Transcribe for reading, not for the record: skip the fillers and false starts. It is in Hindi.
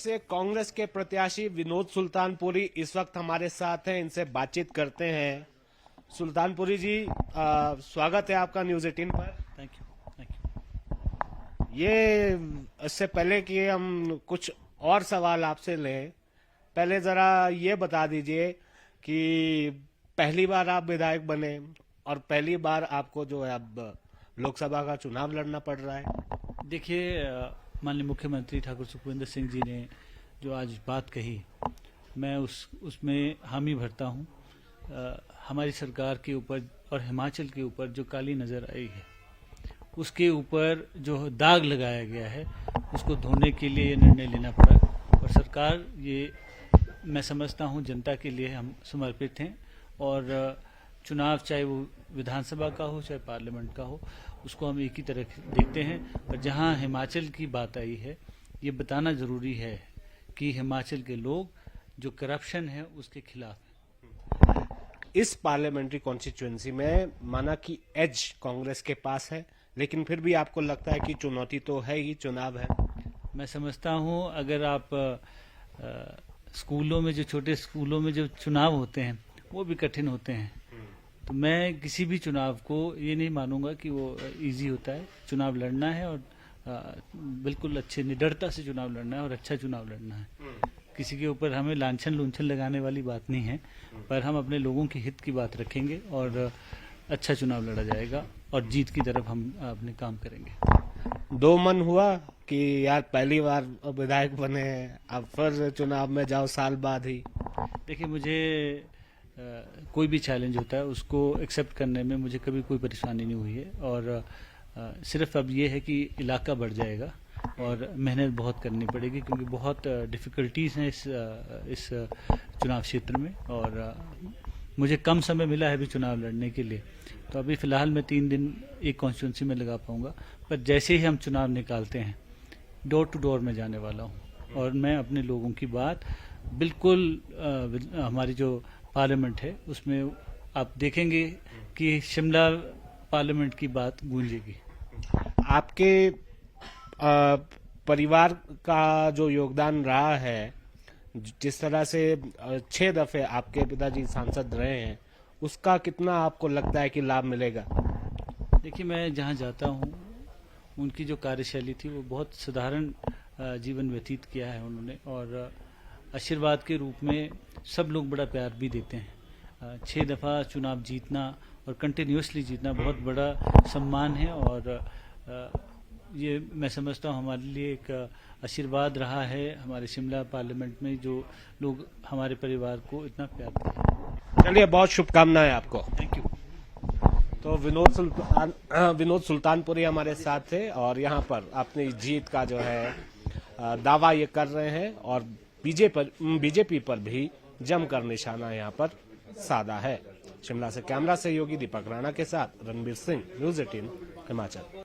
से कांग्रेस के प्रत्याशी विनोद सुल्तानपुरी इस वक्त हमारे साथ हैं, इनसे बातचीत करते हैं। सुल्तानपुरी जी, स्वागत है आपका न्यूज 18 पर। Thank you. ये इससे पहले कि हम कुछ और सवाल आपसे लें, पहले जरा ये बता दीजिए कि पहली बार आप विधायक बने और पहली बार आपको जो है अब लोकसभा का चुनाव लड़ना पड़ रहा है। देखिए, माननीय मुख्यमंत्री ठाकुर सुखविंदर सिंह जी ने जो आज बात कही, मैं उसमें हामी भरता हूँ। हमारी सरकार के ऊपर और हिमाचल के ऊपर जो काली नज़र आई है, उसके ऊपर जो दाग लगाया गया है, उसको धोने के लिए ये निर्णय लेना पड़ा। और सरकार, ये मैं समझता हूँ, जनता के लिए हम समर्पित हैं। और चुनाव चाहे वो विधानसभा का हो चाहे पार्लियामेंट का हो, उसको हम एक ही तरह देखते हैं। पर जहाँ हिमाचल की बात आई है, ये बताना ज़रूरी है कि हिमाचल के लोग जो करप्शन है उसके खिलाफ हैं। इस पार्लियामेंट्री कॉन्स्टिट्यूएंसी में माना कि एज कांग्रेस के पास है, लेकिन फिर भी आपको लगता है कि चुनौती तो है ही, चुनाव है। मैं समझता हूँ, अगर आप स्कूलों में, जो छोटे स्कूलों में जो चुनाव होते हैं वो भी कठिन होते हैं, तो मैं किसी भी चुनाव को ये नहीं मानूंगा कि वो इजी होता है। चुनाव लड़ना है और बिल्कुल अच्छे निडरता से चुनाव लड़ना है और अच्छा चुनाव लड़ना है। किसी के ऊपर हमें लांछन लूंछन लगाने वाली बात नहीं है, पर हम अपने लोगों के हित की बात रखेंगे और अच्छा चुनाव लड़ा जाएगा और जीत की तरफ हम अपने काम करेंगे। दो मन हुआ कि यार पहली बार विधायक बने हैं, अब फिर चुनाव में जाओ साल बाद ही। देखिए, मुझे कोई भी चैलेंज होता है उसको एक्सेप्ट करने में मुझे कभी कोई परेशानी नहीं हुई है। और सिर्फ अब ये है कि इलाका बढ़ जाएगा और मेहनत बहुत करनी पड़ेगी, क्योंकि बहुत डिफ़िकल्टीज हैं इस चुनाव क्षेत्र में। और मुझे कम समय मिला है अभी चुनाव लड़ने के लिए, तो अभी फ़िलहाल मैं 3 दिन एक कॉन्स्टिट्यूंसी में लगा पाऊंगा। पर जैसे ही हम चुनाव निकालते हैं, डोर टू डोर में जाने वाला हूँ और मैं अपने लोगों की बात बिल्कुल हमारी जो पार्लियामेंट है उसमें आप देखेंगे कि शिमला पार्लियामेंट की बात गूंजेगी। आपके परिवार का जो योगदान रहा है, जिस तरह से 6 दफे आपके पिताजी सांसद रहे हैं, उसका कितना आपको लगता है कि लाभ मिलेगा? देखिए, मैं जहाँ जाता हूँ उनकी जो कार्यशैली थी वो बहुत साधारण जीवन व्यतीत किया है उन्होंने, और आशीर्वाद के रूप में सब लोग बड़ा प्यार भी देते हैं। 6 दफ़ा चुनाव जीतना और कंटिन्यूसली जीतना बहुत बड़ा सम्मान है, और ये मैं समझता हूँ हमारे लिए एक आशीर्वाद रहा है हमारे शिमला पार्लियामेंट में, जो लोग हमारे परिवार को इतना प्यार देते हैं। चलिए, बहुत शुभकामनाएं आपको। Thank you. तो विनोद सुल्तानपुरी हमारे साथ थे और यहाँ पर अपनी जीत का जो है दावा ये कर रहे हैं, और बीजेपी पर भी जमकर निशाना यहाँ पर साधा है। शिमला से कैमरा सहयोगी दीपक राणा के साथ रणबीर सिंह, न्यूज 18 हिमाचल।